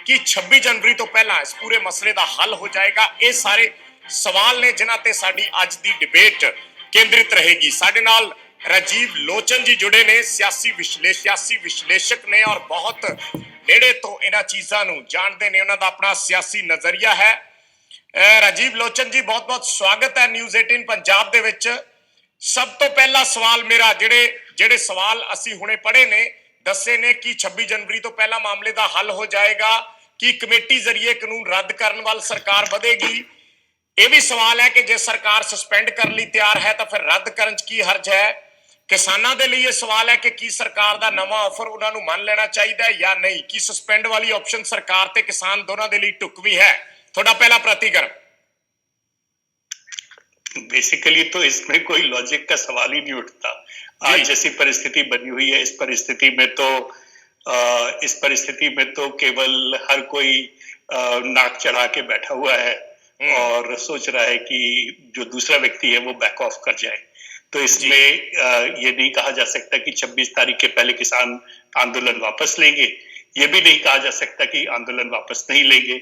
कि 26 जनवरी तो पहला इस पूरे मसले का हल हो जाएगा। ये सारे सवाल ने जिन्हां ते साडी अज दी डिबेट केंद्रित रहेगी। साडे नाल राजीव लोचन जी जुड़े ने, सियासी विश्लेषक ने और बहुत नेड़े तो इन्हां चीज़ां नूं जानते ने, उन्हां दा अपना सियासी नज़रिया है। राजीव लोचन जी बहुत बहुत स्वागत है न्यूज़ 18 पंजाब दे विच। सब तो पहला सवाल मेरा जेड़े सवाल असी हुणे पढ़े ने दसे ने कि 26 जनवरी तो पहला मामले का हल हो जाएगा, कि कमेटी जरिए कानून रद्द करने वाल सरकार बढ़ेगी। यह भी सवाल है कि जे सरकार सस्पेंड करने लिए तैयार है तो फिर रद्द करने की हर्ज है। किसानों के लिए सवाल है कि की सरकार का नवा ऑफर उन्होंने मान लेना चाहिए या नहीं, कि सस्पेंड वाली ऑप्शन सरकार ते किसान दोनों के लिए ढुकवी है। थोड़ा पहला प्रतिक्रिया। बेसिकली तो इसमें कोई लॉजिक का सवाल ही नहीं उठता। आज जैसी परिस्थिति बनी हुई है, इस परिस्थिति में तो केवल हर कोई नाक चढ़ा के बैठा हुआ है और सोच रहा है कि जो दूसरा व्यक्ति है वो बैक ऑफ कर जाए। तो इसमें ये नहीं कहा जा सकता कि 26 तारीख के पहले किसान आंदोलन वापस लेंगे। ये भी नहीं कहा जा सकता कि आंदोलन वापस नहीं लेंगे।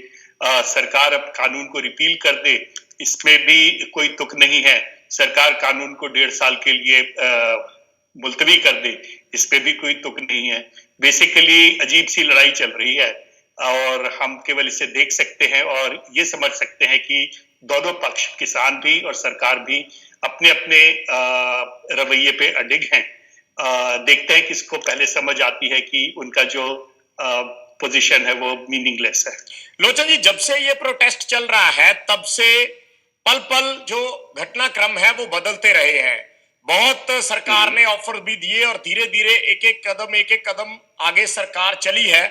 सरकार अब कानून को रिपील कर दे, इसमें भी कोई तुक नहीं है। सरकार कानून को 1.5 साल के लिए मुलतवी कर दे, इसमें भी कोई तुक नहीं है। बेसिकली अजीब सी लड़ाई चल रही है और हम केवल इसे देख सकते हैं और ये समझ सकते हैं कि दोनों पक्ष, किसान भी और सरकार भी, अपने अपने रवैये पे अडिग हैं। देखते हैं किसको पहले समझ आती है कि उनका जो पोजीशन है वो मीनिंगलेस है। लोचन जी, जब से ये प्रोटेस्ट चल रहा है तब से पल पल जो घटनाक्रम है वो बदलते रहे हैं। बहुत सरकार ने ऑफर भी दिए और धीरे धीरे एक एक कदम आगे सरकार चली है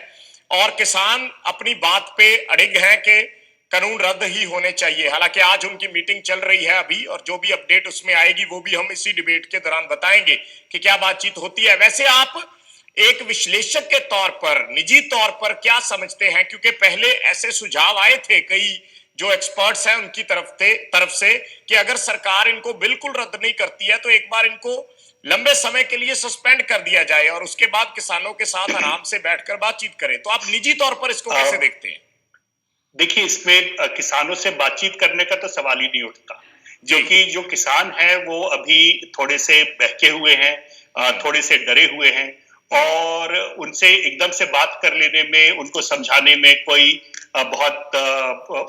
और किसान अपनी बात पे अड़िग हैं कि कानून रद्द ही होने चाहिए। हालांकि आज उनकी मीटिंग चल रही है अभी, और जो भी अपडेट उसमें आएगी वो भी हम इसी डिबेट के दौरान बताएंगे कि क्या बातचीत होती है। वैसे आप एक विश्लेषक के तौर पर, निजी तौर पर क्या समझते हैं, क्योंकि पहले ऐसे सुझाव आए थे कई जो एक्सपर्ट्स हैं उनकी तरफ से कि अगर सरकार इनको बिल्कुल रद्द नहीं करती है तो एक बार इनको लंबे समय के लिए सस्पेंड कर दिया जाए और उसके बाद किसानों के साथ आराम से बैठकर बातचीत करें। तो आप निजी तौर पर इसको कैसे देखते हैं? देखिए, इसमें किसानों से बातचीत करने का तो सवाल ही नहीं उठता, क्योंकि जो किसान है वो अभी थोड़े से बहके हुए हैं, थोड़े से डरे हुए हैं और उनसे एकदम से बात कर लेने में, उनको समझाने में कोई बहुत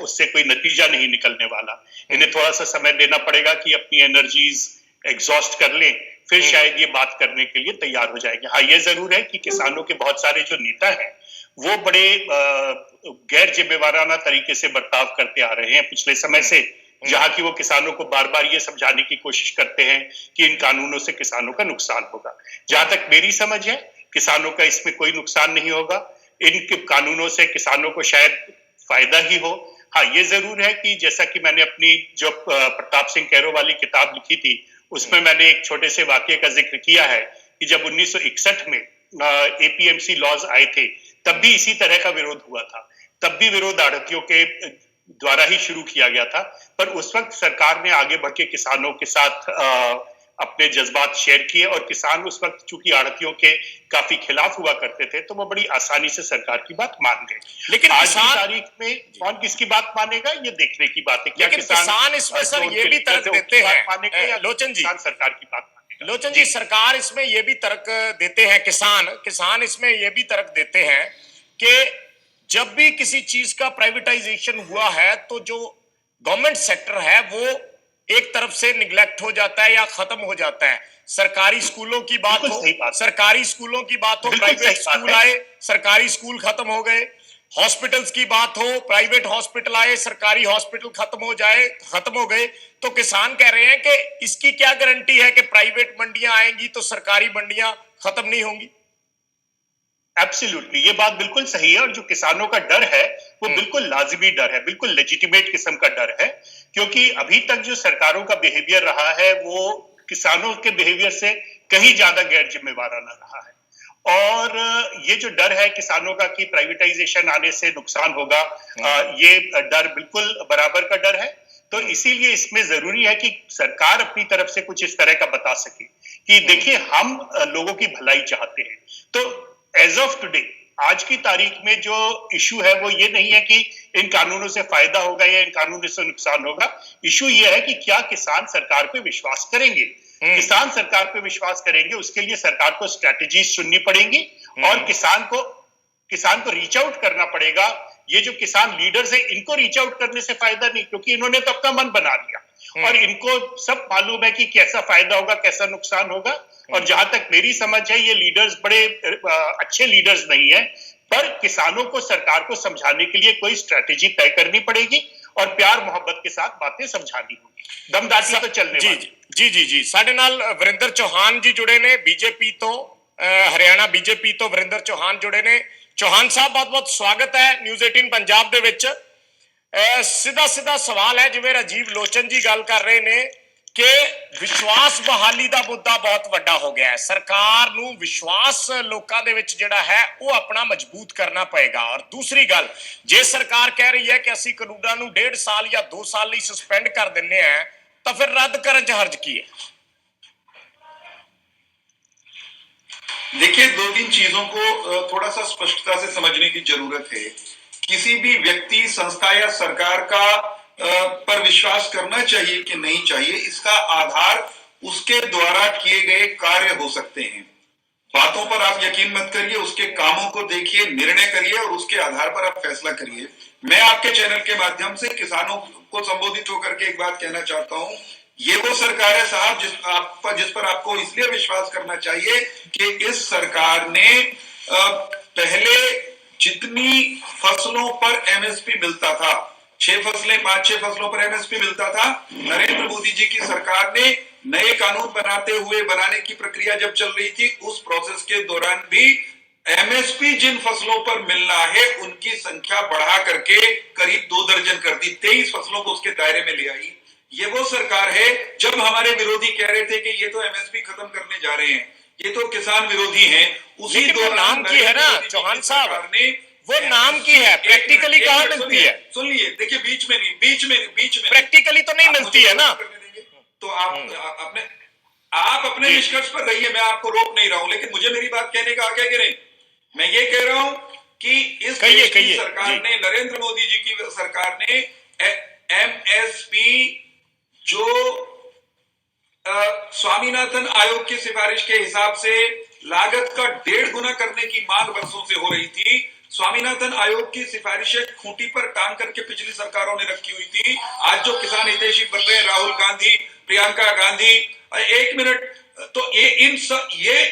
उससे कोई नतीजा नहीं निकलने वाला। इन्हें थोड़ा सा समय देना पड़ेगा कि अपनी एनर्जीज एग्जॉस्ट कर लें, फिर शायद ये बात करने के लिए तैयार हो जाएंगे। हाँ, ये जरूर है कि किसानों के बहुत सारे जो नेता हैं वो बड़े गैर जिम्मेवाराना तरीके से बर्ताव करते आ रहे हैं पिछले समय से, जहां की वो किसानों को बार बार ये समझाने की कोशिश करते हैं कि इन कानूनों से किसानों का नुकसान होगा। जहां तक मेरी समझ है, किसानों का इसमें कोई नुकसान नहीं होगा। इन कानूनों से किसानों को शायद फायदा ही हो। हाँ, ये जरूर है कि जैसा कि मैंने अपनी जो प्रताप सिंह कैरो वाली किताब लिखी थी उसमें मैंने एक छोटे से वाक्य का जिक्र किया है कि जब 1961 में एपीएमसी लॉज आए थे तब भी इसी तरह का विरोध हुआ था। तब भी विरोध आढ़तियों के द्वारा ही शुरू किया गया था, पर उस वक्त सरकार ने आगे बढ़ के किसानों के साथ अपने जज्बात शेयर किए और किसान उस वक्त चूंकि आढ़तियों के काफी खिलाफ हुआ करते थे तो वो बड़ी आसानी से सरकार की बात मान गए। लेकिन आज की तारीख में कौन किसकी बात मानेगा ये देखने की बात है। क्या किसान इसमें सर ये भी तर्क देते हैं, लोचन जी, सरकार की बात मानेगा? लोचन जी, सरकार इसमें ये भी तर्क देते हैं, किसान इसमें ये भी तर्क देते हैं कि जब भी किसी चीज का प्राइवेटाइजेशन हुआ है तो जो गवर्नमेंट सेक्टर है वो एक तरफ से निगलेक्ट हो जाता है या खत्म हो जाता है। सरकारी स्कूलों की बात हो, प्राइवेट स्कूल आए, सरकारी स्कूल खत्म हो गए। हॉस्पिटल्स की बात हो, प्राइवेट हॉस्पिटल आए, सरकारी हॉस्पिटल खत्म हो गए। तो किसान कह रहे हैं कि इसकी क्या गारंटी है कि प्राइवेट मंडियां आएंगी तो सरकारी मंडियां खत्म नहीं होंगी? एब्सोल्युटली, ये बात बिल्कुल सही है और जो किसानों का डर है वो बिल्कुल लाजिमी डर है, बिल्कुल लेजिटिमेट किस्म का डर है, क्योंकि अभी तक जो सरकारों का बिहेवियर रहा है वो किसानों के बिहेवियर से कहीं ज्यादा गैर जिम्मेवाराना रहा है। और ये जो डर है किसानों का कि प्राइवेटाइजेशन आने से नुकसान होगा, ये डर बिल्कुल बराबर का डर है। तो इसीलिए इसमें जरूरी है कि सरकार अपनी तरफ से कुछ इस तरह का बता सके कि देखिए हम लोगों की भलाई चाहते हैं। तो एज ऑफ टुडे आज की तारीख में जो इशू है वो ये नहीं है कि इन कानूनों से फायदा होगा या इन कानूनों से नुकसान होगा। इशू ये है कि क्या किसान सरकार पे विश्वास करेंगे। किसान सरकार पे विश्वास करेंगे, उसके लिए सरकार को स्ट्रेटेजी चुननी पड़ेंगी और किसान को रीच आउट करना पड़ेगा। ये जो किसान लीडर्स हैं, इनको रीच आउट करने से फायदा नहीं, क्योंकि इन्होंने तो अपना मन बना लिया और इनको सब मालूम है कि कैसा फायदा होगा, कैसा नुकसान होगा। और जहां तक मेरी समझ है, ये लीडर्स बड़े अच्छे लीडर्स नहीं है, पर किसानों को सरकार को समझाने के लिए कोई स्ट्रेटेजी तय करनी पड़ेगी और प्यार मोहब्बत के साथ बातें समझानी होगी। दमदाटी तो चलने वाली। जी ਸਾਡੇ ਨਾਲ ਵਰਿੰਦਰ ਚੌਹਾਨ ਜੀ ਜੁੜੇ ਨੇ ਬੀਜੇਪੀ ਤੋਂ, ਹਰਿਆਣਾ ਬੀਜੇਪੀ ਤੋਂ ਵਰਿੰਦਰ ਚੌਹਾਨ ਜੁੜੇ ਨੇ। ਚੌਹਾਨ ਸਾਹਿਬ, ਬਹੁਤ-ਬਹੁਤ ਸਵਾਗਤ ਹੈ ਨਿਊਜ਼ 18 ਪੰਜਾਬ ਦੇ ਵਿੱਚ। ਸਿੱਧਾ ਸਵਾਲ ਹੈ, ਜਿਵੇਂ ਰਾਜੀਵ ਲੋਚਨ ਜੀ ਗੱਲ ਕਰ ਰਹੇ ਨੇ ਕਿ ਵਿਸ਼ਵਾਸ ਬਹਾਲੀ ਦਾ ਮੁੱਦਾ ਬਹੁਤ ਵੱਡਾ ਹੋ ਗਿਆ ਹੈ। ਸਰਕਾਰ ਨੂੰ ਵਿਸ਼ਵਾਸ ਲੋਕਾਂ ਦੇ ਵਿੱਚ ਜਿਹੜਾ ਹੈ ਉਹ ਆਪਣਾ ਮਜ਼ਬੂਤ ਕਰਨਾ ਪਏਗਾ। ਔਰ ਦੂਸਰੀ ਗੱਲ, ਜੇ ਸਰਕਾਰ ਕਹਿ ਰਹੀ ਹੈ ਕਿ ਅਸੀਂ ਕਾਨੂੰਨਾਂ ਨੂੰ 1.5 ਸਾਲ ਜਾਂ 2 ਸਾਲ ਲਈ ਸਸਪੈਂਡ ਕਰ ਦਿੰਨੇ ਆ, तो फिर रद्द करने च हर्ज की है? देखिए, 2-3 चीजों को थोड़ा सा स्पष्टता से समझने की जरूरत है। किसी भी व्यक्ति, संस्था या सरकार का पर विश्वास करना चाहिए कि नहीं चाहिए, इसका आधार उसके द्वारा किए गए कार्य हो सकते हैं। बातों पर आप यकीन मत करिए, उसके कामों को देखिए, निर्णय करिए और उसके आधार पर आप फैसला करिए। मैं आपके चैनल के माध्यम से किसानों को संबोधित होकर के एक बात कहना चाहता हूं, ये वो सरकार है साहब जिस पर आपको इसलिए विश्वास करना चाहिए कि इस सरकार ने पहले जितनी फसलों पर एमएसपी मिलता था, 5-6 फसलों पर एमएसपी मिलता था, नरेंद्र मोदी जी की सरकार ने नए कानून बनाने की प्रक्रिया जब चल रही थी, उस प्रोसेस के दौरान भी एमएसपी जिन फसलों पर मिलना है उनकी संख्या बढ़ा करके करीब 2 दर्जन कर दी, 23 फसलों को उसके दायरे में ले आई। ये वो सरकार है, जब हमारे विरोधी कह रहे थे कि ये तो एमएसपी खत्म करने जा रहे हैं, ये तो किसान विरोधी हैं, उसी दौरान नाम की है ना चौहान साहब ने, वो नाम की है, प्रैक्टिकली कहां मिलती है? सुन लिए, देखिए बीच में प्रैक्टिकली तो नहीं मिलती है ना। तो आप अपने निष्कर्ष पर रहिए, मैं आपको रोक नहीं रहा हूं, लेकिन मुझे मेरी बात कहने का हक है कि नहीं? मैं ये कह रहा हूं कि इस देश की सरकार ने, नरेंद्र मोदी जी की सरकार ने एमएसपी जो स्वामीनाथन आयोग की सिफारिश के हिसाब से लागत का 1.5 गुना करने की मांग वर्षों से हो रही थी। स्वामीनाथन आयोग की सिफारिशें खूंटी पर टांग करके पिछली सरकारों ने रखी हुई थी। आज जो किसान हितैषी बन रहे हैं, राहुल गांधी, प्रियंका गांधी, 1 मिनट, तो ये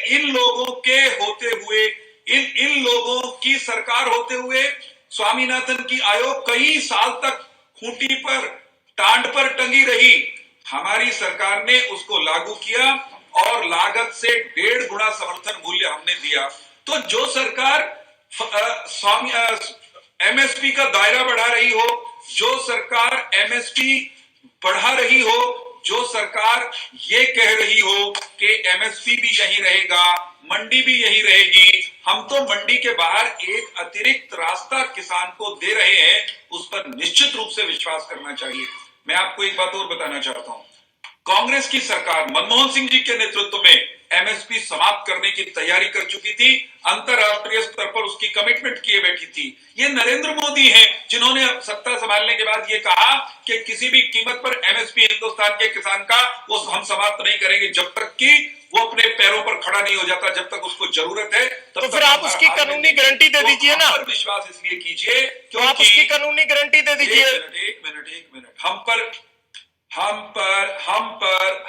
इन लोगों के होते हुए, इन लोगों की सरकार होते हुए स्वामीनाथन की आयोग कई साल तक खूंटी पर, टांड पर टंगी रही। हमारी सरकार ने उसको लागू किया और लागत से 1.5 गुना समर्थन मूल्य हमने दिया। तो जो सरकार एमएसपी का दायरा बढ़ा रही हो, जो सरकार एमएसपी बढ़ा रही हो, जो सरकार ये कह रही हो कि एमएसपी भी यही रहेगा, मंडी भी यही रहेगी, हम तो मंडी के बाहर एक अतिरिक्त रास्ता किसान को दे रहे हैं, उस पर निश्चित रूप से विश्वास करना चाहिए। मैं आपको एक बात और बताना चाहता हूं, कांग्रेस की सरकार मनमोहन सिंह जी के नेतृत्व में एमएसपी समाप्त करने की तैयारी कर चुकी थी, अंतरराष्ट्रीय स्तर पर उसकी कमिटमेंट किए बैठी थी। ये नरेंद्र मोदी हैं जिन्होंने सत्ता संभालने के बाद ये कहा कि किसी भी कीमत पर एमएसपी हिंदुस्तान के किसान का वो हम समाप्त नहीं करेंगे जब तक कि वो अपने पैरों पर खड़ा नहीं हो जाता, जब तक उसको जरूरत है। तो फिर आप उसकी कानूनी गारंटी दे दीजिए ना। विश्वास इसलिए कीजिए तो आप उसकी कानूनी गारंटी दे दीजिए। एक मिनट,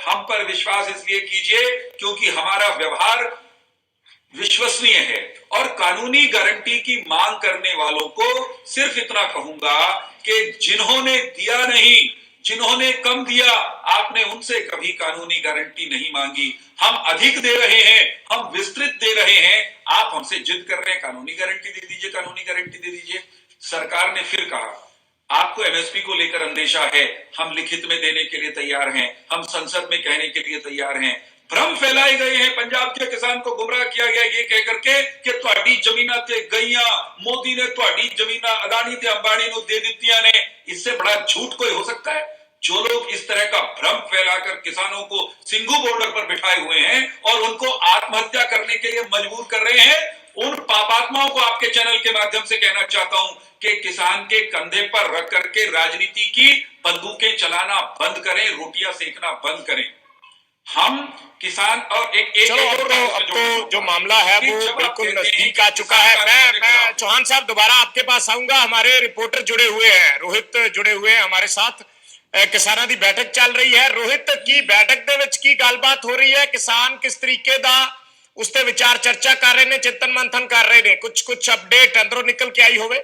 हम पर विश्वास इसलिए कीजिए क्योंकि हमारा व्यवहार विश्वसनीय है। और कानूनी गारंटी की मांग करने वालों को सिर्फ इतना कहूंगा कि जिन्होंने दिया नहीं, जिन्होंने कम दिया, आपने उनसे कभी कानूनी गारंटी नहीं मांगी। हम अधिक दे रहे हैं, हम विस्तृत दे रहे हैं, आप हमसे जिद कर रहे हैं कानूनी गारंटी दे दीजिए, कानूनी गारंटी दे दीजिए। सरकार ने फिर कहा आपको एमएसपी को लेकर अंदेशा है, हम लिखित में देने के लिए तैयार हैं, हम संसद में कहने के लिए तैयार हैं। भ्रम फैलाए गए हैं, पंजाब के किसान को गुमराह किया गया ये कह करके कि ਤੁਹਾਡੀ ਜ਼ਮੀਨਾਂ ਤੇ गईयां, मोदी ने ਤੁਹਾਡੀ ਜ਼ਮੀਨਾਂ अदानी ਤੇ अंबानी ਨੂੰ दे ਦਿੱਤੀਆਂ ਨੇ। इससे बड़ा झूठ कोई हो सकता है? जो लोग इस तरह का भ्रम फैलाकर किसानों को सिंघू बॉर्डर पर बिठाए हुए हैं और उनको आत्महत्या करने के लिए मजबूर कर रहे हैं, उन पापात्माओं को आपके चैनल के माध्यम से कहना चाहता हूं कि किसान के कंधे पर रख करके राजनीति की बंदूकें चलाना बंद करें, रोटियां सेकना बंद करें। हम किसान और एक चलो अब तो जो मामला है वो बिल्कुल नजदीक आ चुका है। मैं चौहान साहब दोबारा आपके पास आऊंगा। हमारे रिपोर्टर जुड़े हुए हैं, रोहित जुड़े हुए हैं हमारे साथ। किसानां दी बैठक चल रही है। रोहित, की बैठक दे विच की गलबात हो रही है? किसान किस तरीके दा उस ते विचार चर्चा कर रहे ने, चिंतन मंथन कर रहे ने? कुछ अपडेट अंदरों निकल के आई होवे?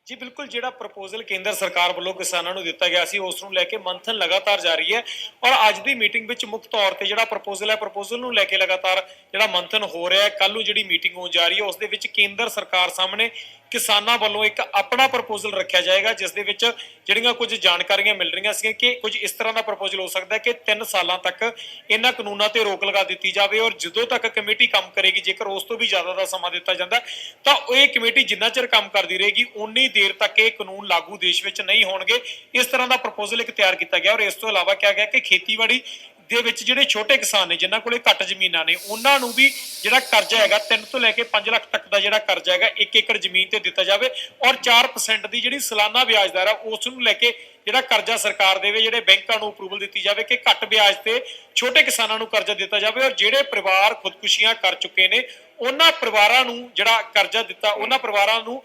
जी बिल्कुल, ਜਿਹੜਾ ਪ੍ਰਪੋਜ਼ਲ ਕੇਂਦਰ ਸਰਕਾਰ ਵੱਲੋਂ ਕਿਸਾਨਾਂ ਨੂੰ ਦਿੱਤਾ ਗਿਆ ਸੀ ਉਸ ਨੂੰ ਲੈ ਕੇ ਮੰਥਨ ਲਗਾਤਾਰ ਜਾਰੀ ਹੈ ਔਰ ਅੱਜ ਦੀ ਮੀਟਿੰਗ ਵਿੱਚ ਮੁੱਖ ਤੌਰ ਤੇ ਜਿਹੜਾ ਪ੍ਰਪੋਜ਼ਲ ਹੈ ਪ੍ਰਪੋਜ਼ਲ ਨੂੰ ਲੈ ਕੇ ਲਗਾਤਾਰ ਜਿਹੜਾ ਮੰਥਨ ਹੋ ਰਿਹਾ ਹੈ। ਕੱਲ ਨੂੰ ਜਿਹੜੀ ਮੀਟਿੰਗ ਹੋਣ ਜਾ ਰਹੀ ਹੈ ਉਸ ਦੇ ਵਿੱਚ ਕੇਂਦਰ ਸਰਕਾਰ ਸਾਹਮਣੇ ਕਿਸਾਨਾਂ ਵੱਲੋਂ ਇੱਕ ਆਪਣਾ ਪ੍ਰਪੋਜ਼ਲ ਰੱਖਿਆ ਜਾਏਗਾ ਜਿਸ ਦੇ ਵਿੱਚ ਜਿਹੜੀਆਂ ਕੁਝ ਜਾਣਕਾਰੀਆਂ ਮਿਲ ਰਹੀਆਂ ਸੀ ਕਿ ਕੁਝ ਇਸ ਤਰ੍ਹਾਂ ਦਾ ਪ੍ਰਪੋਜ਼ਲ ਹੋ ਸਕਦਾ ਹੈ ਕਿ 3 ਸਾਲਾਂ ਤੱਕ ਇਹਨਾਂ ਕਾਨੂੰਨਾਂ ਤੇ ਰੋਕ ਲਗਾ ਦਿੱਤੀ ਜਾਵੇ ਔਰ ਜਦੋਂ ਤੱਕ ਕਮੇਟੀ ਕੰਮ ਕਰੇਗੀ, ਜੇਕਰ ਉਸ ਤੋਂ ਵੀ ਜ਼ਿਆਦਾ ਦਾ ਸਮਾਂ ਦਿੱਤਾ ਜਾਂਦਾ ਤਾਂ ਇਹ ਕਮੇਟੀ ਜਿੰਨਾ ਚਿਰ ਕੰਮ ਕਰਦੀ ਰਹੇਗੀ ਉਨੀ ਦੇਰ ਤੱਕ ਇਹ ਕਾਨੂੰਨ ਲਾਗੂ ਦੇਸ਼ ਵਿੱਚ ਨਹੀਂ ਹੋਣਗੇ। ਇਸ ਤਰ੍ਹਾਂ ਦਾ ਪ੍ਰਪੋਜ਼ਲ ਇੱਕ ਤਿਆਰ ਕੀਤਾ ਗਿਆ ਔਰ ਇਸ ਤੋਂ ਇਲਾਵਾ ਕਿਹਾ ਗਿਆ ਕਿ ਖੇਤੀਬਾੜੀ ਦੇ ਵਿੱਚ ਜਿਹੜੇ ਛੋਟੇ ਕਿਸਾਨ ਨੇ ਜਿਨ੍ਹਾਂ ਕੋਲੇ ਘੱਟ ਜ਼ਮੀਨਾਂ ਨੇ ਉਹਨਾਂ ਨੂੰ ਵੀ ਜਿਹੜਾ ਕਰਜ਼ਾ ਹੈਗਾ 3 ਤੋਂ ਲੈ ਕੇ 5 ਲੱਖ ਤੱਕ ਦਾ ਜਿਹੜਾ ਕਰਜ਼ਾ ਹੈਗਾ 1 ਏਕੜ ਜ਼ਮੀਨ ਤੇ ਦਿੱਤਾ ਜਾਵੇ ਔਰ 4% ਦੀ ਜਿਹੜੀ ਸਾਲਾਨਾ ਵਿਆਜ ਦਰ ਹੈ ਉਸ ਨੂੰ ਲੈ ਕੇ ਜਿਹੜਾ ਕਰਜ਼ਾ ਸਰਕਾਰ ਦੇਵੇ, ਜਿਹੜੇ ਬੈਂਕਾਂ ਨੂੰ ਅਪਰੂਵਲ ਦਿੱਤੀ ਜਾਵੇ ਕਿ ਘੱਟ ਵਿਆਜ ਤੇ ਛੋਟੇ ਕਿਸਾਨਾਂ ਨੂੰ ਕਰਜ਼ਾ ਦਿੱਤਾ ਜਾਵੇ ਔਰ ਜਿਹੜੇ ਪਰਿਵਾਰ ਖੁਦਕੁਸ਼ੀਆਂ ਕਰ ਚੁੱਕੇ ਨੇ ਉਹਨਾਂ ਪਰਿਵਾਰਾਂ ਨੂੰ ਜਿਹੜਾ ਕਰਜ਼ਾ ਦਿੱਤਾ ਉਹਨਾਂ ਪਰਿਵਾਰਾਂ ਨੂੰ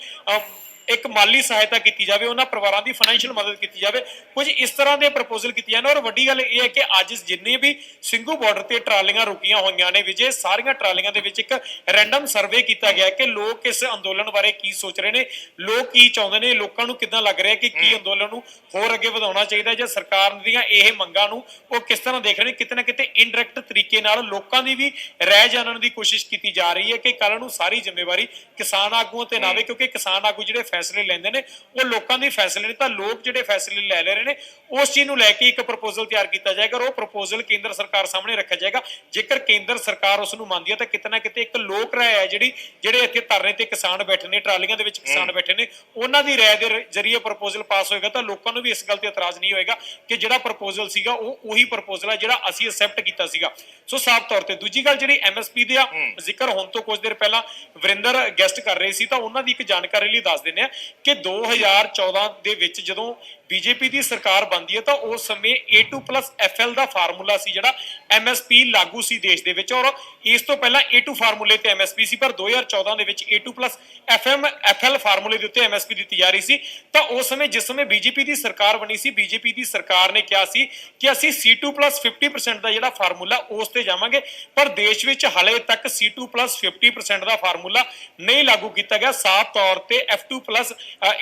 ਇੱਕ ਮਾਲੀ ਸਹਾਇਤਾ ਕੀਤੀ ਜਾਵੇ, ਉਹਨਾਂ ਪਰਿਵਾਰਾਂ ਦੀ ਫਾਈਨੈਂਸ਼ੀਅਲ ਮਦਦ ਕੀਤੀ ਜਾਵੇ। ਕੁਝ ਇਸ ਤਰ੍ਹਾਂ ਦੇ ਪ੍ਰਪੋਜ਼ਲ ਕੀਤੇ ਜਾਣ ਔਰ ਵੱਡੀ ਗੱਲ ਇਹ ਹੈ ਕਿ ਅੱਜ ਜਿੰਨੇ ਵੀ ਸਿੰਘੂ ਬਾਰਡਰ ਤੇ ਟਰਾਲੀਆਂ ਰੁਕੀਆਂ ਹੋਈਆਂ ਨੇ ਵਿਜੇ, ਸਾਰੀਆਂ ਟਰਾਲੀਆਂ ਦੇ ਵਿੱਚ ਇੱਕ ਰੈਂਡਮ ਸਰਵੇ ਕੀਤਾ ਗਿਆ ਕਿ ਲੋਕ ਇਸ ਅੰਦੋਲਨ ਬਾਰੇ ਕੀ ਸੋਚ ਰਹੇ ਨੇ, ਲੋਕ ਕੀ ਚਾਹੁੰਦੇ ਨੇ, ਲੋਕਾਂ ਨੂੰ ਕਿੱਦਾਂ ਲੱਗ ਰਿਹਾ ਕਿ ਕੀ ਅੰਦੋਲਨ ਨੂੰ ਹੋਰ ਅੱਗੇ ਵਧਾਉਣਾ ਚਾਹੀਦਾ ਜਾਂ ਸਰਕਾਰ ਦੀਆਂ ਇਹ ਮੰਗਾਂ ਨੂੰ ਉਹ ਕਿਸ ਤਰ੍ਹਾਂ ਦੇਖ ਰਹੇ ਨੇ। ਕਿਤੇ ਨਾ ਕਿਤੇ ਇਨਡਾਇਰੈਕਟ ਤਰੀਕੇ ਨਾਲ ਲੋਕਾਂ ਦੀ ਵੀ ਰਾਏ ਜਾਣਨ ਦੀ ਕੋਸ਼ਿਸ਼ ਕੀਤੀ ਜਾ ਰਹੀ ਹੈ ਕਿ ਕੱਲ ਨੂੰ ਸਾਰੀ ਜ਼ਿੰਮੇਵਾਰੀ ਕਿਸਾਨ ਆਗੂਆਂ ਤੇ ਨਾ ਆਵੇ ਕਿਉਂਕਿ ਕਿਸਾਨ ਆਗੂ ਜਿਹੜੇ ਫੈਸਲੇ ਲੈਂਦੇ ਨੇ ਉਹ ਲੋਕਾਂ ਦੇ ਫੈਸਲੇ ਨੇ ਤਾਂ ਲੋਕ ਜਿਹੜੇ ਫੈਸਲੇ ਲੈ ਰਹੇ ਨੇ ਉਸ ਚੀਜ਼ ਨੂੰ ਲੈ ਕੇ ਇੱਕ ਪ੍ਰਪੋਜ਼ਲ ਤਿਆਰ ਕੀਤਾ ਜਾਏਗਾ ਔਰ ਉਹ ਪ੍ਰਪੋਜ਼ਲ ਕੇਂਦਰ ਸਰਕਾਰ ਸਾਹਮਣੇ ਰੱਖਿਆ ਜਾਏਗਾ। ਜੇਕਰ ਕੇਂਦਰ ਸਰਕਾਰ ਉਸ ਨੂੰ ਮੰਨਦੀ ਹੈ ਤਾਂ ਕਿਤੇ ਨਾ ਕਿਤੇ ਇੱਕ ਲੋਕ ਰਾਏ ਹੈ ਜਿਹੜੇ ਇੱਥੇ ਧਰਨੇ ਤੇ ਕਿਸਾਨ ਬੈਠੇ ਨੇ, ਟਰਾਲੀਆਂ ਦੇ ਵਿੱਚ ਕਿਸਾਨ ਬੈਠੇ ਨੇ, ਉਹਨਾਂ ਦੀ ਰਾਏ ਦੇ ਜ਼ਰੀਏ ਪ੍ਰਪੋਜ਼ਲ ਪਾਸ ਹੋਏਗਾ ਤਾਂ ਲੋਕਾਂ ਨੂੰ ਵੀ ਇਸ ਗੱਲ ਤੇ ਇਤਰਾਜ਼ ਨਹੀਂ ਹੋਏਗਾ ਕਿ ਜਿਹੜਾ ਪ੍ਰਪੋਜ਼ਲ ਸੀਗਾ ਉਹ ਉਹੀ ਪ੍ਰਪੋਜ਼ਲ ਹੈ ਜਿਹੜਾ ਅਸੀਂ ਐਕਸੈਪਟ ਕੀਤਾ ਸੀਗਾ। ਸੋ ਸਾਫ਼ ਤੌਰ ਤੇ ਦੂਜੀ ਗੱਲ ਜਿਹੜੀ MSP ਦਾ ਜ਼ਿਕਰ ਹੋਣ ਤੋਂ ਕੁਝ ਦੇਰ ਪਹਿਲਾਂ ਵਰਿੰਦਰ ਗੈਸਟ ਕਰ ਰਹੇ ਸੀ ਤਾਂ ਉਹਨਾਂ ਦੀ ਇੱਕ ਜਾਣਕਾਰੀ ਲਈ ਦੱਸ ਦਿੰਦੇ ਆ ਕਿ 2014 ਦੇ ਵਿੱਚ ਜਦੋਂ ਬੀਜੇਪੀ ਦੀ ਸਰਕਾਰ ਬਣਦੀ ਹੈ ਤਾਂ ਉਸ ਸਮੇਂ A2+FL ਦਾ ਫਾਰਮੂਲਾ ਸੀ ਜਿਹੜਾ MSP ਲਾਗੂ ਸੀ ਦੇਸ਼ ਦੇ ਵਿੱਚ ਔਰ ਇਸ ਤੋਂ ਪਹਿਲਾਂ A2 ਫਾਰਮੂਲੇ ਤੇ MSP ਸੀ ਪਰ 2014 ਦੇ ਵਿੱਚ A2+FL ਫਾਰਮੂਲੇ ਦੇ ਉੱਤੇ MSP ਦਿੱਤੀ ਜਾ ਰਹੀ ਸੀ। ਤਾਂ ਉਸ ਸਮੇਂ ਜਿਸ ਸਮੇਂ ਬੀਜੇਪੀ ਦੀ ਸਰਕਾਰ ਬਣੀ ਸੀ ਬੀਜੇਪੀ ਦੀ ਸਰਕਾਰ ਨੇ ਕਿਹਾ ਸੀ ਕਿ ਅਸੀਂ C2+50% ਦਾ ਜਿਹੜਾ ਫਾਰਮੂਲਾ ਉਸ ਤੇ ਜਾਵਾਂਗੇ ਪਰ ਦੇਸ਼ ਵਿੱਚ ਹਾਲੇ ਤੱਕ C2+50% ਦਾ ਫਾਰਮੂਲਾ ਨਹੀਂ ਲਾਗੂ ਕੀਤਾ ਗਿਆ। ਸਾਫ਼ ਤੌਰ ਤੇ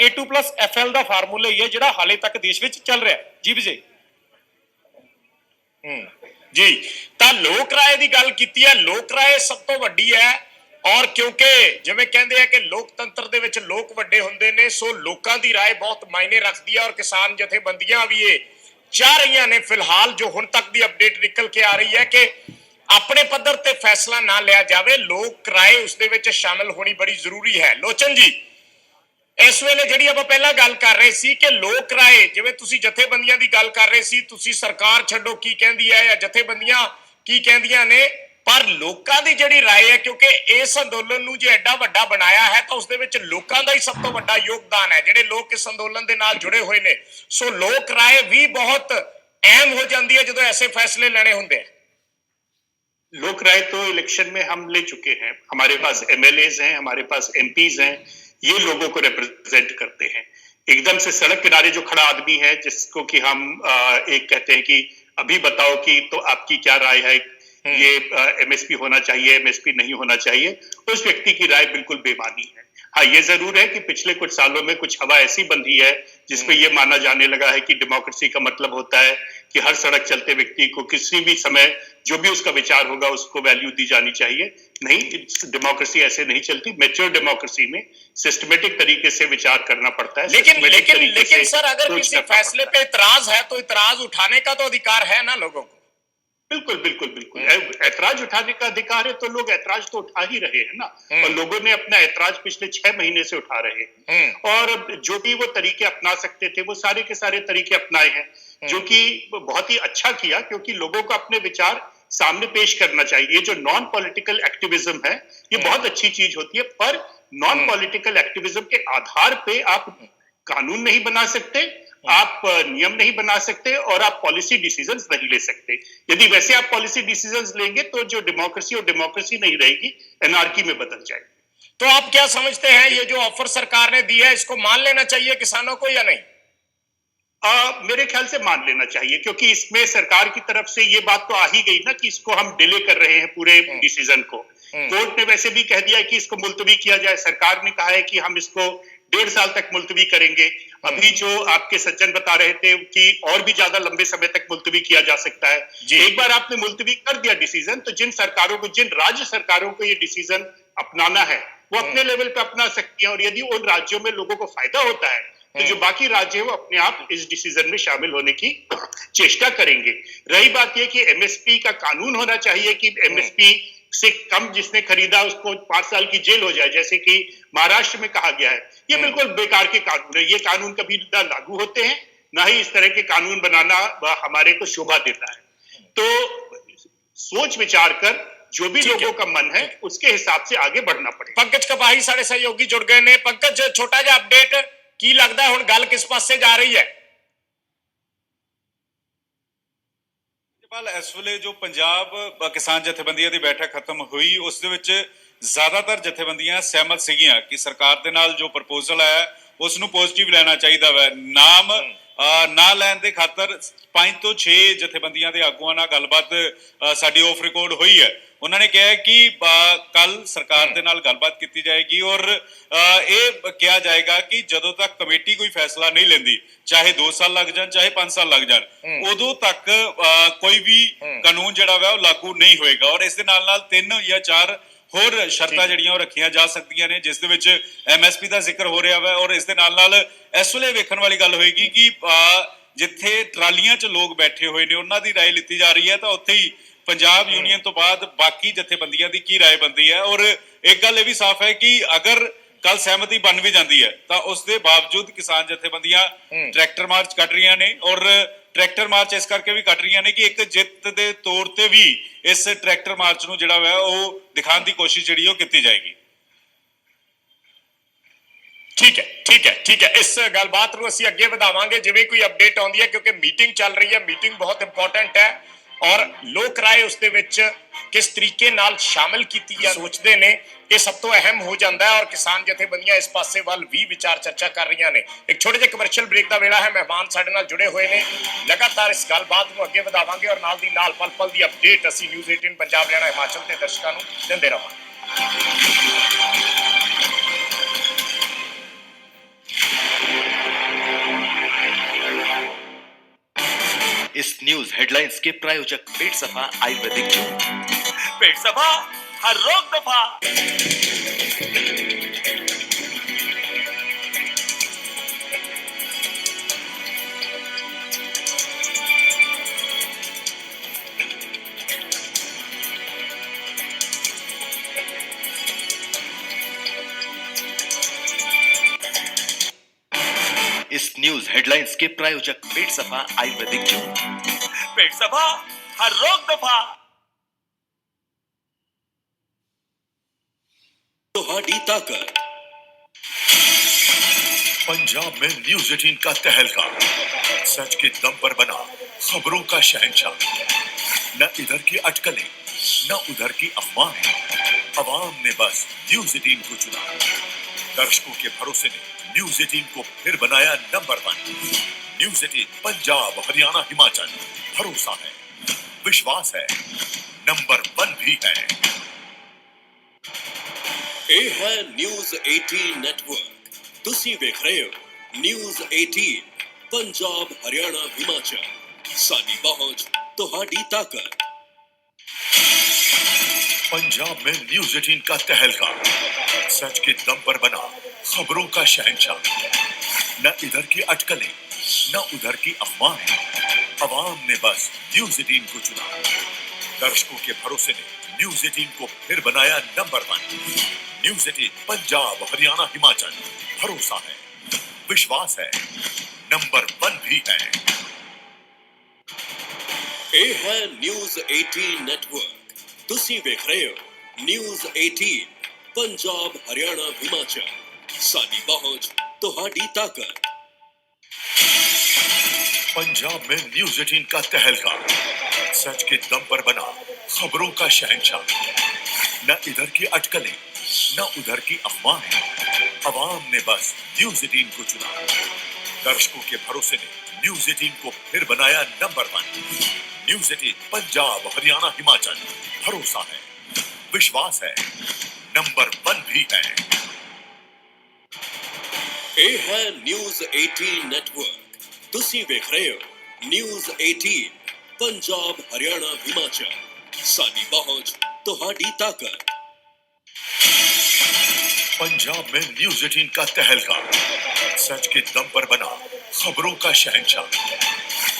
A2+FL ਦਾ ਫਾਰਮੂਲਾ ਹੀ ਹੈ ਜਿਹੜਾ ਹਾਲੇ ਤੱਕ ਦੇਸ਼ ਵਿੱਚ ਚੱਲ ਰਿਹਾ। ਜੀ ਵਿਜੇ ਜੀ ਤਾਂ ਲੋਕ ਰਾਏ ਦੀ ਗੱਲ ਕੀਤੀ ਹੈ। ਲੋਕ ਰਾਏ ਸਭ ਤੋਂ ਵੱਡੀ ਹੈ ਔਰ ਕਿਉਂਕਿ ਜਿਵੇਂ ਕਹਿੰਦੇ ਆ ਕਿ ਲੋਕਤੰਤਰ ਦੇ ਵਿੱਚ ਲੋਕ ਵੱਡੇ ਹੁੰਦੇ ਨੇ ਸੋ ਲੋਕਾਂ ਦੀ ਰਾਏ ਬਹੁਤ ਮਾਇਨੇ ਰੱਖਦੀ ਹੈ ਔਰ ਕਿਸਾਨ ਜਥੇਬੰਦੀਆਂ ਵੀ ਇਹ ਚਾਹ ਰਹੀਆਂ ਨੇ ਫਿਲਹਾਲ ਜੋ ਹੁਣ ਤੱਕ ਦੀ ਅਪਡੇਟ ਨਿਕਲ ਕੇ ਆ ਰਹੀ ਹੈ ਕਿ ਆਪਣੇ ਪੱਧਰ ਤੇ ਫੈਸਲਾ ਨਾ ਲਿਆ ਜਾਵੇ, ਲੋਕ ਰਾਏ ਉਸ ਦੇ ਵਿੱਚ ਸ਼ਾਮਿਲ ਹੋਣੀ ਬੜੀ ਜ਼ਰੂਰੀ ਹੈ। ਲੋਚਨ ਜੀ, ਇਸ ਵੇਲੇ ਜਿਹੜੀ ਆਪਾਂ ਪਹਿਲਾਂ ਗੱਲ ਕਰ ਰਹੇ ਸੀ ਕਿ ਲੋਕ ਰਾਏ ਜਿਵੇਂ ਤੁਸੀਂ ਜਥੇਬੰਦੀਆਂ ਦੀ ਗੱਲ ਕਰ ਰਹੇ ਸੀ, ਤੁਸੀਂ ਸਰਕਾਰ ਛੱਡੋ ਕੀ ਕਹਿੰਦੀ ਹੈ ਜਾਂ ਜਥੇਬੰਦੀਆਂ ਕੀ ਕਹਿੰਦੀਆਂ ਨੇ, ਪਰ ਲੋਕਾਂ ਦੀ ਜਿਹੜੀ ਰਾਏ ਹੈ ਕਿਉਂਕਿ ਇਸ ਅੰਦੋਲਨ ਨੂੰ ਜੇ ਐਡਾ ਵੱਡਾ ਬਣਾਇਆ ਹੈ ਤਾਂ ਉਸ ਦੇ ਵਿੱਚ ਲੋਕਾਂ ਦਾ ਹੀ ਸਭ ਤੋਂ ਵੱਡਾ ਯੋਗਦਾਨ ਹੈ, ਜਿਹੜੇ ਲੋਕ ਇਸ ਅੰਦੋਲਨ ਦੇ ਨਾਲ ਜੁੜੇ ਹੋਏ ਨੇ। ਸੋ ਲੋਕ ਰਾਏ ਵੀ ਬਹੁਤ ਅਹਿਮ ਹੋ ਜਾਂਦੀ ਹੈ ਜਦੋਂ ऐसे फैसले लेने होंगे। लोक राय तो इलेक्शन में हम ले चुके हैं, हमारे पास MLAs हैं, हमारे पास MPs हैं, ये लोगों को रिप्रेजेंट करते हैं। एकदम से सड़क किनारे जो खड़ा आदमी है जिसको कि हम एक कहते हैं कि अभी बताओ कि तो आपकी क्या राय है, ये MSP होना चाहिए, MSP नहीं होना चाहिए, उस व्यक्ति की राय बिल्कुल बेमानी है। हाँ, ये जरूर है कि पिछले कुछ सालों में कुछ हवा ऐसी बंधी है जिसपे ये माना जाने लगा है कि डेमोक्रेसी का मतलब होता है कि हर सड़क चलते व्यक्ति को किसी भी समय जो भी उसका विचार होगा उसको वैल्यू दी जानी चाहिए। नहीं, डेमोक्रेसी ऐसे नहीं चलती। मैच्योर डेमोक्रेसी में सिस्टमेटिक तरीके से विचार करना पड़ता है। लेकिन सर अगर किसी फैसले पे इतराज है तो इतराज उठाने का तो अधिकार है ना लोगों को। बिल्कुल बिल्कुल बिल्कुल ऐतराज उठाने का अधिकार है तो लोग ऐतराज तो उठा ही रहे हैं ना, और लोगों ने अपना ऐतराज पिछले 6 महीने से उठा रहे हैं और जो भी वो तरीके अपना सकते थे वो सारे के सारे तरीके अपनाए हैं, जो कि बहुत ही अच्छा किया क्योंकि लोगों को अपने विचार सामने पेश करना चाहिए। जो नॉन पॉलिटिकल एक्टिविज्म है ये बहुत अच्छी चीज होती है, पर नॉन पॉलिटिकल एक्टिविज्म के आधार पे आप कानून नहीं बना सकते, आप नियम नहीं बना सकते और आप पॉलिसी डिसीजंस नहीं ले सकते। यदि वैसे आप पॉलिसी डिसीजंस लेंगे तो जो डेमोक्रेसी और डेमोक्रेसी नहीं रहेगी, एनार्की में बदल जाएगी। तो आप क्या समझते हैं, ये जो ऑफर सरकार ने दिया है इसको मान लेना चाहिए किसानों को या नहीं? मेरे ख्याल से मान लेना चाहिए, क्योंकि इसमें सरकार की तरफ से ये बात तो आ ही गई ना कि इसको हम डिले कर रहे हैं पूरे डिसीजन को। कोर्ट ने वैसे भी कह दिया है कि इसको मुलतवी किया जाए, सरकार ने कहा है कि हम इसको 1.5 साल तक मुलतवी करेंगे। अभी जो आपके सज्जन बता रहे थे कि और भी ज्यादा लंबे समय तक मुलतवी किया जा सकता है। एक बार आपने मुलतवी कर दिया डिसीजन, तो जिन राज्य सरकारों को ये डिसीजन अपनाना है वो अपने लेवल पे अपना सकती है, और यदि उन राज्यों में लोगों को फायदा होता है तो जो बाकी राज्य है वो अपने आप इस डिसीजन में शामिल होने की चेष्टा करेंगे। रही बात यह कि एमएसपी का कानून होना चाहिए कि एमएसपी से कम जिसने खरीदा उसको 5 साल की जेल हो जाए, जैसे कि महाराष्ट्र में कहा गया है। ये बिल्कुल बेकार के कानून है, ये कानून कभी ना लागू होते हैं, ना ही इस तरह के कानून बनाना हमारे को शोभा देता है। तो सोच विचार कर जो भी लोगों का मन है उसके हिसाब से आगे बढ़ना पड़ेगा। पंकज कपाही साढ़े सहयोगी जुड़ गए ने। पंकज, छोटा जा अपडेट की लगदा है हुण गल किस पासे जा रही है? ਇਸ ਵੇਲੇ ਜੋ ਪੰਜਾਬ ਕਿਸਾਨ ਜਥੇਬੰਦੀਆਂ ਦੀ ਬੈਠਕ ਖਤਮ ਹੋਈ ਉਸ ਦੇ ਵਿੱਚ ਜ਼ਿਆਦਾਤਰ ਜਥੇਬੰਦੀਆਂ ਸਹਿਮਤ ਸੀਗੀਆਂ ਕਿ ਸਰਕਾਰ ਦੇ ਨਾਲ ਜੋ ਪ੍ਰਪੋਜ਼ਲ ਹੈ ਉਸ ਨੂੰ ਪੋਜ਼ਿਟਿਵ ਲੈਣਾ ਚਾਹੀਦਾ ਵਾ। ਨਾਮ ਨਾ ਲੈਣ ਦੇ ਖਾਤਰ 5 ਤੋਂ 6 ਜਥੇਬੰਦੀਆਂ ਦੇ ਆਗੂਆਂ ਨਾਲ ਗੱਲਬਾਤ ਸਾਡੀ ਆਫ ਰਿਕਾਰਡ ਹੋਈ ਹੈ। ਉਹਨਾਂ ਨੇ ਕਿਹਾ ਕਿ ਕੱਲ ਸਰਕਾਰ ਦੇ ਨਾਲ ਗੱਲਬਾਤ ਕੀਤੀ ਜਾਏਗੀ ਔਰ ਇਹ ਕਿਹਾ ਜਾਏਗਾ ਕਿ ਜਦੋਂ ਤੱਕ ਕਮੇਟੀ ਕੋਈ ਫੈਸਲਾ ਨਹੀਂ ਲੈਂਦੀ, ਚਾਹੇ 2 ਸਾਲ ਲੱਗ ਜਾਣ ਚਾਹੇ 5 ਸਾਲ ਲੱਗ ਜਾਣ, ਉਦੋਂ ਤੱਕ ਕੋਈ ਵੀ ਕਾਨੂੰਨ ਜਿਹੜਾ ਵਾ ਉਹ ਲਾਗੂ ਨਹੀਂ ਹੋਏਗਾ। ਔਰ ਇਸ ਦੇ ਨਾਲ ਨਾਲ 3 ਜਾਂ 4 ਹੋਰ ਸ਼ਰਤਾਂ ਜਿਹੜੀਆਂ ਉਹ ਰੱਖੀਆਂ ਜਾ ਸਕਦੀਆਂ ਨੇ, ਜਿਸ ਦੇ ਵਿੱਚ ਐਮਐਸਪੀ ਦਾ ਜ਼ਿਕਰ ਹੋ ਰਿਹਾ ਵਾ। ਔਰ ਇਸ ਦੇ ਨਾਲ ਨਾਲ ਇਸ ਵੇਲੇ ਵੇਖਣ ਵਾਲੀ ਗੱਲ ਹੋਏਗੀ ਕਿ ਜਿੱਥੇ ਟਰਾਲੀਆਂ 'ਚ ਲੋਕ ਬੈਠੇ ਹੋਏ ਨੇ ਉਹਨਾਂ ਦੀ ਰਾਏ ਲਿੱਤੀ ਜਾ ਰਹੀ ਹੈ, ਤਾਂ ਉੱਥੇ ਹੀ ਪੰਜਾਬ ਯੂਨੀਅਨ ਤੋਂ ਬਾਅਦ ਬਾਕੀ ਜਥੇਬੰਦੀਆਂ ਦੀ ਕੀ ਰਾਏ ਬਣਦੀ ਹੈ। ਔਰ ਇੱਕ ਗੱਲ ਇਹ ਵੀ ਸਾਫ਼ ਹੈ ਕਿ ਅਗਰ ਕੱਲ ਸਹਿਮਤੀ ਬਣ ਵੀ ਜਾਂਦੀ ਹੈ ਤਾਂ ਉਸ ਦੇ ਬਾਵਜੂਦ ਕਿਸਾਨ ਜਥੇਬੰਦੀਆਂ ਟਰੈਕਟਰ ਮਾਰਚ ਕੱਢ ਰਹੀਆਂ ਨੇ। ਔਰ ਟਰੈਕਟਰ ਮਾਰਚ ਇਸ ਕਰਕੇ ਵੀ ਕੱਢ ਰਹੀਆਂ ਨੇ ਕਿ ਇੱਕ ਜਿੱਤ ਦੇ ਤੌਰ ਤੇ ਵੀ ਇਸ ਟਰੈਕਟਰ ਮਾਰਚ ਨੂੰ ਜਿਹੜਾ ਵਾ ਉਹ ਦਿਖਾਉਣ ਦੀ ਕੋਸ਼ਿਸ਼ ਜਿਹੜੀ ਉਹ ਕੀਤੀ ਜਾਏਗੀ। ठीक है इस गलबात ਨੂੰ ਅਸੀਂ ਅੱਗੇ ਵਧਾਵਾਂਗੇ ਜਿਵੇਂ ਕੋਈ ਅਪਡੇਟ ਆਉਂਦੀ ਹੈ, ਕਿਉਂਕਿ ਮੀਟਿੰਗ ਚੱਲ ਰਹੀ ਹੈ। ਮੀਟਿੰਗ ਬਹੁਤ ਇੰਪੋਰਟੈਂਟ ਹੈ ਔਰ ਲੋਕ ਰਾਏ ਉਸ ਦੇ ਵਿੱਚ ਕਿਸ ਤਰੀਕੇ ਨਾਲ ਸ਼ਾਮਿਲ ਕੀਤੀ ਜਾ ਸੋਚਦੇ ਨੇ, ਇਹ ਸਭ ਤੋਂ ਅਹਿਮ ਹੋ ਜਾਂਦਾ ਹੈ। ਔਰ ਕਿਸਾਨ ਜਥੇਬੰਦੀਆਂ ਇਸ ਪਾਸੇ ਵੱਲ ਵੀ ਵਿਚਾਰ ਚਰਚਾ ਕਰ ਰਹੀਆਂ ਨੇ। ਇੱਕ ਛੋਟੇ ਜਿਹੇ ਕਮਰਸ਼ੀਅਲ ਬ੍ਰੇਕ ਦਾ ਵੇਲਾ ਹੈ, ਮਹਿਮਾਨ ਸਾਡੇ ਨਾਲ ਜੁੜੇ ਹੋਏ ਨੇ। ਲਗਾਤਾਰ ਇਸ ਗੱਲਬਾਤ ਨੂੰ ਅੱਗੇ ਵਧਾਵਾਂਗੇ ਔਰ ਨਾਲ ਦੀ ਨਾਲ ਪਲ ਪਲ ਦੀ ਅਪਡੇਟ ਅਸੀਂ ਨਿਊਜ਼ 18 ਪੰਜਾਬ ਹਰਿਆਣਾ ਹਿਮਾਚਲ ਤੇ ਦਰਸ਼ਕਾਂ ਨੂੰ ਦਿੰਦੇ ਰਹਾਂਗੇ। इस न्यूज हेडलाइंस के प्रायोजक पेट सफा आयुर्वेदिक जूस। पेट सफा हर रोग दफा। इस न्यूज हेडलाइंस के प्रायोजक पेट सफा आयुर्वेदिक जूस। पेट सफा हर रोग दफा। ਤੁਹਾਡੀ ਤਾਕਤ। पंजाब में न्यूज 18 का तहलका, सच के दम पर बना खबरों का शहंशाह। न इधर की अटकलें न उधर की अफवाहें, अवाम ने बस न्यूज 18 को चुना। दर्शकों के भरोसे ने न्यूज 18 को फिर बनाया नंबर 1। न्यूज 18 पंजाब हरियाणा हिमाचल, भरोसा है, विश्वास है, नंबर 1 भी है। ਇਹ ਹੈ ਨਿਊਜ਼ 18 ਨੈਟਵਰਕ। ਤੁਸੀਂ ਵੇਖ ਰਹੇ ਹੋ ਨਿਊਜ਼ 18 ਪੰਜਾਬ ਹਰਿਆਣਾ ਹਿਮਾਚਲ। ਸਾਡੀ ਪਹੁੰਚ ਤੁਹਾਡੀ ਤਾਕਤ। पंजाब में न्यूज 18 का तहलका, सच के दम पर बना खबरों का शहंशाह। न इधर की अटकलें न उधर की अफवाहें, अवाम ने बस न्यूज 18 को चुना। दर्शकों के भरोसे ने न्यूज 18 को फिर बनाया नंबर 1। न्यूज 18 पंजाब हरियाणा हिमाचल, भरोसा है, विश्वास है, नंबर 1 भी है। ਇਹ ਹੈ ਨਿਊਜ਼ 18 ਨੈਟਵਰਕ। ਤੁਸੀਂ ਵੇਖ ਰਹੇ ਹੋ ਨਿਊਜ਼ 18 ਪੰਜਾਬ ਹਰਿਆਣਾ ਹਿਮਾਚਲ। ਸਾਡੀ ਪਹੁੰਚ ਤੁਹਾਡੀ ਤਾਕਤ। पंजाब में न्यूज 18 का तहलका, सच के दम पर बना खबरों का शहंशाह। न इधर की अटकलें न उधर की अफवाहें, अवाम ने बस न्यूज 18 को चुना। दर्शकों के भरोसे ने न्यूज 18 को फिर बनाया नंबर 1। न्यूज 18 पंजाब हरियाणा हिमाचल, भरोसा है, विश्वास है, नंबर 1 भी है। ਇਹ ਹੈ ਨਿਊਜ਼ 18 ਨੈਟਵਰਕ। ਤੁਸੀਂ ਵੇਖ ਰਹੇ ਹੋ ਨਿਊਜ਼ 18 ਪੰਜਾਬ ਹਰਿਆਣਾ ਹਿਮਾਚਲ। ਸਾਡੀ ਪਹੁੰਚ ਤੁਹਾਡੀ ਤਾਕਤ। पंजाब में न्यूज 18 का तहलका, सच के दम पर बना खबरों का शहंशाह।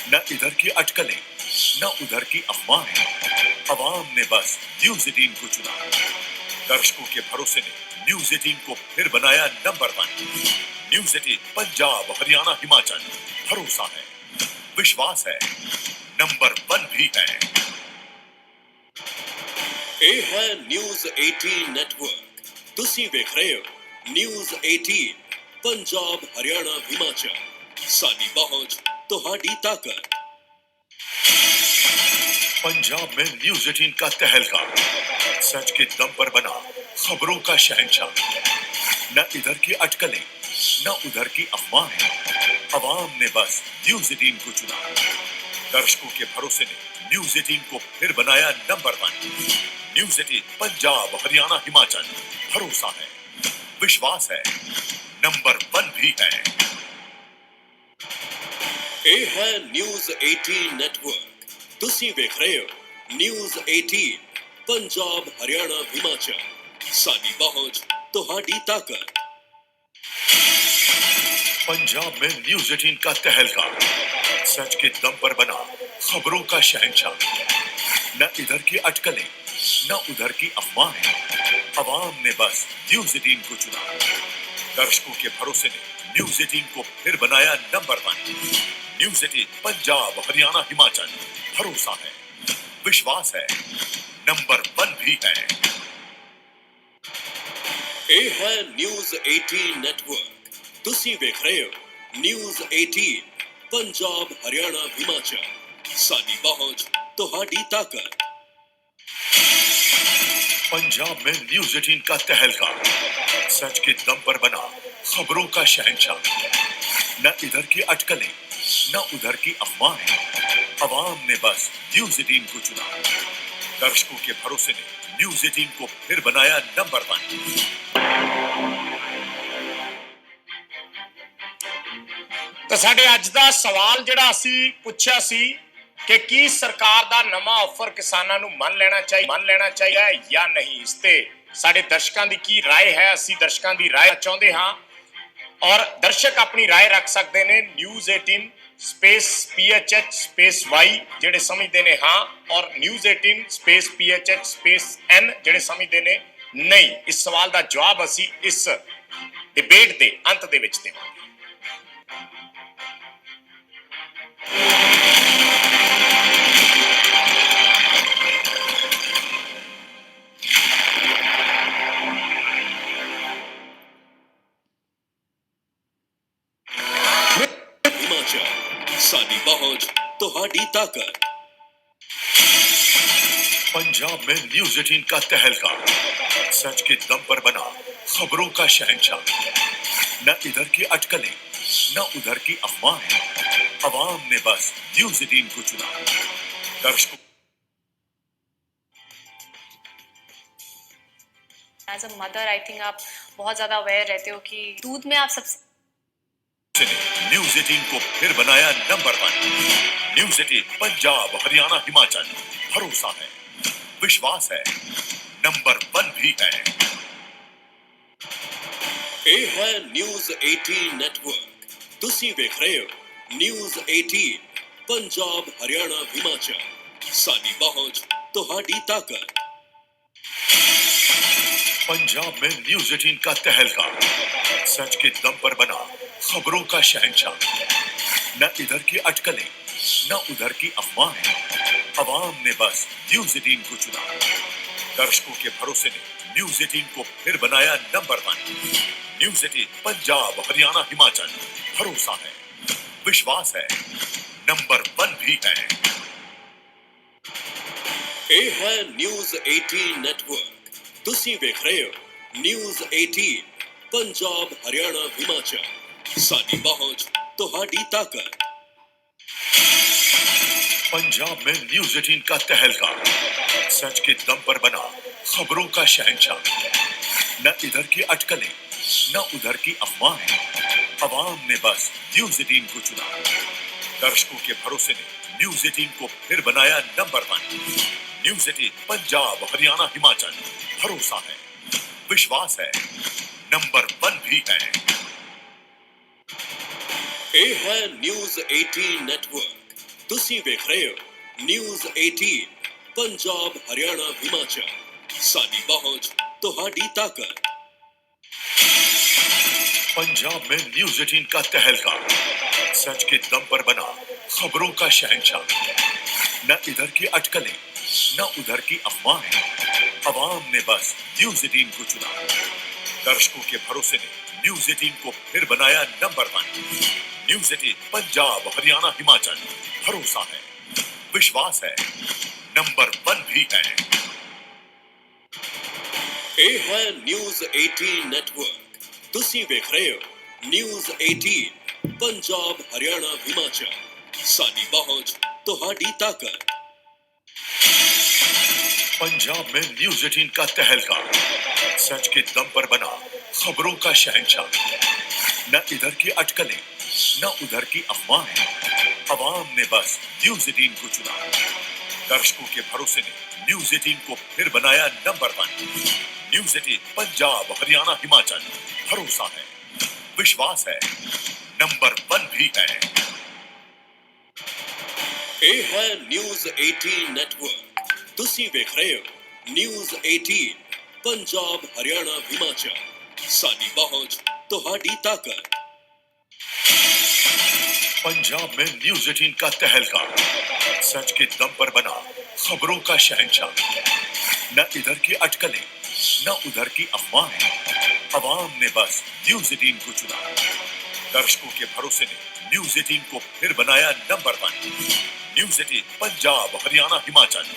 न इधर की अटकलें न उधर की अफवाहें, अवाम ने बस न्यूज 18 को चुना। दर्शकों के भरोसे ने न्यूज 18 को फिर बनाया नंबर 1। न्यूज 18 पंजाब हरियाणा हिमाचल, भरोसा है, विश्वास है, नंबर 1 भी है। ਇਹ ਹੈ ਨਿਊਜ਼ 18 ਨੈਟਵਰਕ। ਤੁਸੀਂ ਵੇਖ ਰਹੇ ਹੋ ਨਿਊਜ਼ 18 ਪੰਜਾਬ ਹਰਿਆਣਾ ਹਿਮਾਚਲ। ਸਾਡੀ ਪਹੁੰਚ ਤੁਹਾਡੀ ਤਾਕਤ। पंजाब में न्यूज 18 का तहलका, सच के दम पर बना खबरों का शहंशाह। न इधर की अटकलें न उधर की अफवाहें, अवाम ने बस न्यूज 18 को चुना। दर्शकों के भरोसे ने न्यूज 18 को फिर बनाया नंबर 1। न्यूज 18 पंजाब हरियाणा हिमाचल, भरोसा है, विश्वास है, नंबर 1 भी है। ਇਹ ਹੈ ਨਿਊਜ਼ 18 ਨੈਟਵਰਕ। ਤੁਸੀਂ ਵੇਖ ਰਹੇ ਹੋ ਨਿਊਜ਼ 18 ਪੰਜਾਬ ਹਰਿਆਣਾ ਹਿਮਾਚਲ। ਸਾਡੀ ਪਹੁੰਚ ਤੁਹਾਡੀ ਤਾਕਤ। पंजाब में न्यूज 18 का तहलका, सच के दम पर बना खबरों का शहंशाह। न इधर की अटकलें न उधर की अफवाहें, अवाम ने बस न्यूज 18 को चुना। दर्शकों के भरोसे ने न्यूज 18 को फिर बनाया नंबर 1। न्यूज 18 पंजाब हरियाणा हिमाचल, भरोसा है, विश्वास है, नंबर 1 भी है। ਇਹ ਹੈ ਨਿਊਜ਼ 18 ਨੈਟਵਰਕ। ਤੁਸੀਂ ਵੇਖ ਰਹੇ ਹੋ ਨਿਊਜ਼ 18 ਪੰਜਾਬ ਹਰਿਆਣਾ ਹਿਮਾਚਲ। ਸਾਡੀ ਪਹੁੰਚ ਤੁਹਾਡੀ ਤਾਕਤ। पंजाब में न्यूज 18 का तहलका, सच के दम पर बना खबरों का शहंशाह। न इधर की अटकलें न उधर की अफवाहें, अवाम ने बस न्यूज 18 को चुना। दर्शकों के भरोसे ने न्यूज 18 को फिर बनाया नंबर 1। ਤਾਂ ਸਾਡੇ ਅੱਜ ਦਾ ਸਵਾਲ ਜਿਹੜਾ ਅਸੀਂ ਪੁੱਛਿਆ ਸੀ ਕਿ ਕੀ ਸਰਕਾਰ ਦਾ ਨਵਾਂ ਆਫਰ ਕਿਸਾਨਾਂ ਨੂੰ ਮੰਨ ਲੈਣਾ ਚਾਹੀਦਾ ਹੈ ਜਾਂ ਨਹੀਂ। ਇਸ ਤੇ ਸਾਡੇ ਦਰਸ਼ਕਾਂ ਦੀ ਕੀ ਰਾਏ ਹੈ, ਅਸੀਂ ਦਰਸ਼ਕਾਂ ਦੀ ਰਾਏ ਚਾਹੁੰਦੇ ਹਾਂ ਔਰ ਦਰਸ਼ਕ ਆਪਣੀ ਰਾਏ ਰੱਖ ਸਕਦੇ ਨੇ news 18 space PHH space Y ਜਿਹੜੇ ਸਮਝਦੇ ਨੇ ਹਾਂ ਔਰ news 18 space PHH space N ਜਿਹੜੇ ਸਮਝਦੇ ਨੇ ਨਹੀਂ। ਇਸ ਸਵਾਲ ਦਾ ਜਵਾਬ ਅਸੀਂ ਇਸ ਡਿਬੇਟ ਦੇ ਅੰਤ ਦੇ ਵਿੱਚ ਦੇਵਾਂਗੇ। ਹਿਮਾਚਲ। ਸਾਡੀ ਪਹੁੰਚ ਤੁਹਾਡੀ ਤਾਕਤ। पंजाब में न्यूज 18 का तहलका, सच के दम पर बना खबरों का शहंशाह। न इधर की अटकलें न उधर की अफवाहें, अवाम ने बस न्यूज 18 को चुना। दर्शकों as a mother I think आप बहुत ज़्यादा अवेयर रहते हो कि दूध में आप सबसे ने न्यूज 18 को फिर बनाया नंबर 1। न्यूज 18 पंजाब हरियाणा हिमाचल, भरोसा है, विश्वास है, नंबर 1 भी है। ਇਹ ਹੈ ਨਿਊਜ਼ 18 ਨੈਟਵਰਕ। ਤੁਸੀਂ ਵੇਖ ਰਹੇ ਹੋ ਨਿਊਜ਼ 18 ਪੰਜਾਬ ਹਰਿਆਣਾ ਹਿਮਾਚਲ। ਸਾਡੀ ਪਹੁੰਚ ਤੁਹਾਡੀ ਤਾਕਤ। पंजाब में न्यूज 18 का तहलका, सच के दम पर बना खबरों का शहंशाह। न इधर की अटकलें न उधर की अफवाहें, अवाम ने बस न्यूज 18 को चुना। दर्शकों के भरोसे ने न्यूज 18 को फिर बनाया नंबर 1। न्यूज 18 पंजाब, हरियाणा, हिमाचल, भरोसा है, विश्वास है, नंबर 1 भी है। ਇਹ ਹੈ ਨਿਊਜ਼ 18 ਨੈਟਵਰਕ। ਤੁਸੀਂ ਵੇਖ ਰਹੇ ਹੋ ਨਿਊਜ਼ 18 ਪੰਜਾਬ, ਹਰਿਆਣਾ, ਹਿਮਾਚਲ। ਸਾਡੀ ਪਹੁੰਚ, ਤੁਹਾਡੀ ਤਾਕਤ। पंजाब में न्यूज 18 का तहलका, सच के दम पर बना खबरों का शहंशाह। न इधर की अटकलें, न उधर की अफवाहें, अवाम ने बस न्यूज 18 को चुना। दर्शकों के भरोसे ने न्यूज 18 को फिर बनाया नंबर 1। न्यूज 18 पंजाब, हरियाणा, हिमाचल, भरोसा है, विश्वास है, नंबर 1 भी है। ਇਹ ਹੈ ਨਿਊਜ਼ 18 ਨੈਟਵਰਕ। ਤੁਸੀਂ ਵੇਖ ਰਹੇ ਹੋ ਨਿਊਜ਼ 18 ਪੰਜਾਬ, ਹਰਿਆਣਾ, ਹਿਮਾਚਲ। ਸਾਡੀ ਪਹੁੰਚ, ਤੁਹਾਡੀ ਤਾਕਤ। पंजाब में न्यूज 18 का तहलका, सच के दम पर बना खबरों का शहंशाह। न इधर की अटकलें, न उधर की अफवाहें, अवाम ने बस न्यूज 18 को चुना। दर्शकों के भरोसे ने न्यूज 18 को फिर बनाया नंबर 1। न्यूज 18 पंजाब, हरियाणा, हिमाचल, भरोसा है, विश्वास है, नंबर 1 भी है। ਇਹ ਹੈ ਨਿਊਜ਼ 18 ਨੈਟਵਰਕ। ਤੁਸੀਂ ਵੇਖ ਰਹੇ ਹੋ ਨਿਊਜ਼ 18 ਪੰਜਾਬ, ਹਰਿਆਣਾ, ਹਿਮਾਚਲ। ਸਾਡੀ ਪਹੁੰਚ, ਤੁਹਾਡੀ ਤਾਕਤ। पंजाब में न्यूज 18 का तहलका, सच के दम पर बना खबरों का शहंशाह। न इधर की अटकलें, न उधर की अफवाहें, अवाम ने बस न्यूज 18 को चुना। दर्शकों के भरोसे ने न्यूज 18 को फिर बनाया नंबर 1। न्यूज 18 पंजाब, हरियाणा, हिमाचल, भरोसा है, विश्वास है, नंबर 1 भी है। ਇਹ ਹੈ ਨਿਊਜ਼ 18 ਨੈਟਵਰਕ। ਤੁਸੀਂ ਵੇਖ ਰਹੇ ਹੋ ਨਿਊਜ਼ 18 ਪੰਜਾਬ, ਹਰਿਆਣਾ, ਹਿਮਾਚਲ। ਸਾਡੀ ਪਹੁੰਚ, ਤੁਹਾਡੀ ਤਾਕਤ। पंजाब में न्यूज 18 का तहलका, सच के दम पर बना खबरों का शहंशाह। न इधर की अटकलें, न उधर की अफवाहें, अवाम ने बस न्यूज 18 को चुना। दर्शकों के भरोसे ने न्यूज 18 को फिर बनाया नंबर 1। न्यूज 18 पंजाब, हरियाणा, हिमाचल,